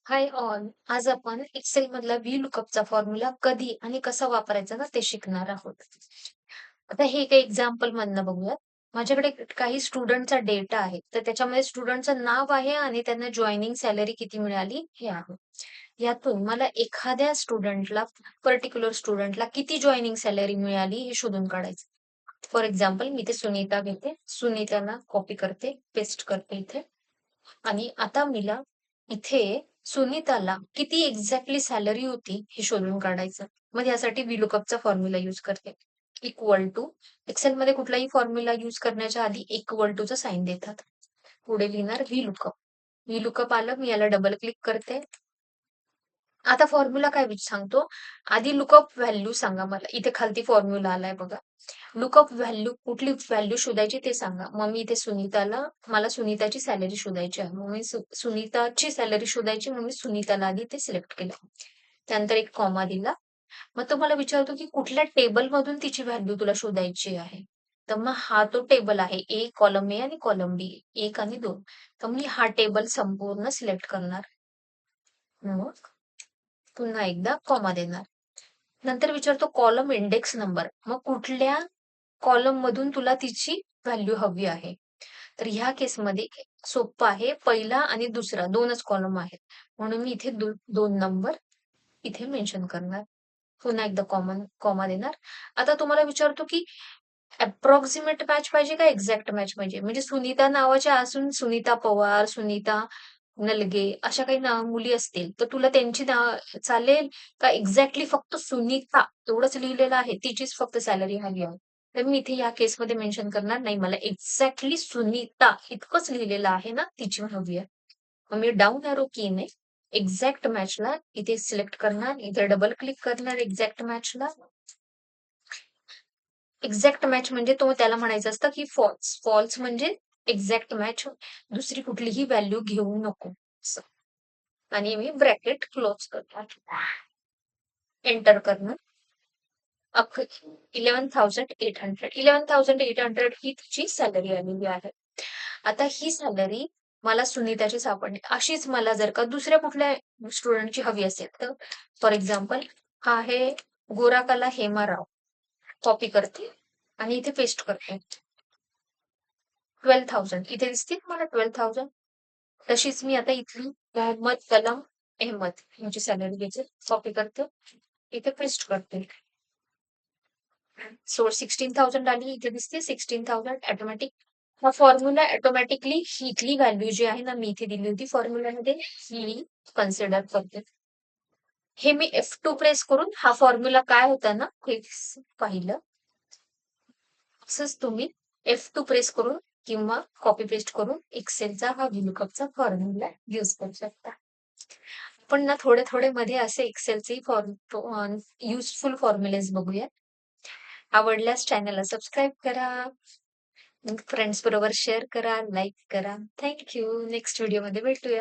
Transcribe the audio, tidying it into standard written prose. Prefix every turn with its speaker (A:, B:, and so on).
A: Hi all. आज आपण Excel मधला VLOOKUP फॉर्म्युला कधी आणि कसा वापरायचा ना ते शिकणार आहोत. आता हे एक एक्झाम्पल मधनं बघूया. माझ्याकडे काही स्टुडंटचा डेटा आहे. तर त्याच्यामध्ये स्टुडंटचं नाव आहे आणि त्यांना जॉइनिंग सॅलरी किती मिळाली हे आहे. यातून मला एखाद्या स्टुडंटला पर्टिक्युलर स्टुडंटला किती जॉइनिंग सॅलरी मिळाली हे शोधून काढायचं. फॉर एक्झाम्पल मी ते सुनीता घेते. सुनीताला कॉपी करते, पेस्ट करते इथे. आणि आता मला इथे सुनीताला किती एक्झॅक्टली सॅलरी होती हे शोधून काढायचं. मग यासाठी VLOOKUPचा फॉर्म्युला यूज करते. इक्वल टू एक्सेल मध्ये कुठलाही फॉर्म्युला यूज करण्याच्या आधी इक्वल टूचं साइन देतात. पुढे लिहिणार VLOOKUP. VLOOKUP आलं, मी याला डबल क्लिक करते. आता फॉर्म्युला काय सांगतो, आधी लुकअप व्हॅल्यू सांगा मला. इथे खालती फॉर्म्युला आलाय बघा. लुकअप व्हॅल्यू कुठली व्हॅल्यू शोधायची ते सांगा. मग मी इथे मला सुनीताची सॅलरी शोधायची आहे. मग मी सुनीताची सॅलरी शोधायची, मग मी सुनीताला आधी ते सिलेक्ट केलं. त्यानंतर एक कॉमा दिला. मग तो मला विचारतो की कुठल्या टेबल मधून तिची व्हॅल्यू तुला शोधायची आहे. तर मग हा तो टेबल आहे. कॉलम ए आणि कॉलम बी, 1 आणि 2. तर मी हा टेबल संपूर्ण सिलेक्ट करणार. मग पुन्हा एकदा कॉमा देणार. नंतर विचारतो कॉलम इंडेक्स नंबर. मग कुठल्या कॉलम मधून तुला तिची व्हॅल्यू हवी आहे. तर ह्या केसमध्ये सोपं आहे. पहिला आणि दुसरा 2च कॉलम आहेत. म्हणून मी इथे 2 नंबर इथे मेन्शन करणार. पुन्हा एकदा कॉमा देणार. आता तुम्हाला विचारतो की अप्रॉक्सिमेट मॅच पाहिजे का एक्झॅक्ट मॅच पाहिजे. म्हणजे सुनीता नावाच्या असून सुनीता पवार, सुनीता नलगे अशा काही मुली असतील तर तुला त्यांची नाव चालेल का एक्झॅक्टली फक्त सुनीता एवढंच लिहिलेलं आहे, तिचीच फक्त सॅलरी हवी आहे. तर मी इथे या केसमध्ये मेन्शन करणार नाही, मला एक्झॅक्टली सुनीता इतकंच लिहिलेलं आहे ना तिची हवी आहे. मग मी डाऊन एरो कीने एक्झॅक्ट मॅचला इथे सिलेक्ट करणार, इथे डबल क्लिक करणार एक्झॅक्ट मॅचला. एक्झॅक्ट मॅच म्हणजे तो त्याला म्हणायचं असतं की फॉल्स. फॉल्स म्हणजे एक्झॅक्ट मॅच, दुसरी कुठलीही व्हॅल्यू घेऊ नको असं. आणि मी ब्रॅकेट क्लोज करणार. एंटर करणं. 11,800 ही तिची सॅलरी आलेली आहे. आता ही सॅलरी मला सुनीताची सापडली. अशीच मला जर का दुसऱ्या कुठल्या स्टुडंटची हवी असेल तर फॉर एक्झाम्पल हा आहे गोराकला हेमाराव. कॉपी करते आणि इथे पेस्ट करते. 12,000 इथे दिसतील मला 12,000. तशीच मी आता इथली मोहम्मद कलम अहमद यांची सॅलरी घ्यायची, कॉपी करते, इथे पेस्ट करते. सो 16,000 आली, इथे दिसते 16,000 ऑटोमॅटिक. हा फॉर्म्युला ऑटोमॅटिकली इथली व्हॅल्यू जी आहे ना मी इथे दिली होती फॉर्म्युलामध्ये ही कन्सिडर करते. हे मी F2 प्रेस करून हा फॉर्म्युला काय होता ना हे पाहिलं. असंच तुम्ही F2 प्रेस करून किंवा कॉपी पेस्ट करून एक्सेलचा हा VLOOKUPचा फॉर्म्युला यूज करू शकता. पण ना थोडे थोडे मध्ये असे एक्सेलचे युजफुल फॉर्म्युलेज बघूया. आवडल्यास चॅनलला सबस्क्राईब करा, फ्रेंड्स बरोबर शेअर करा, लाईक करा. थँक्यू. नेक्स्ट व्हिडिओमध्ये भेटूया.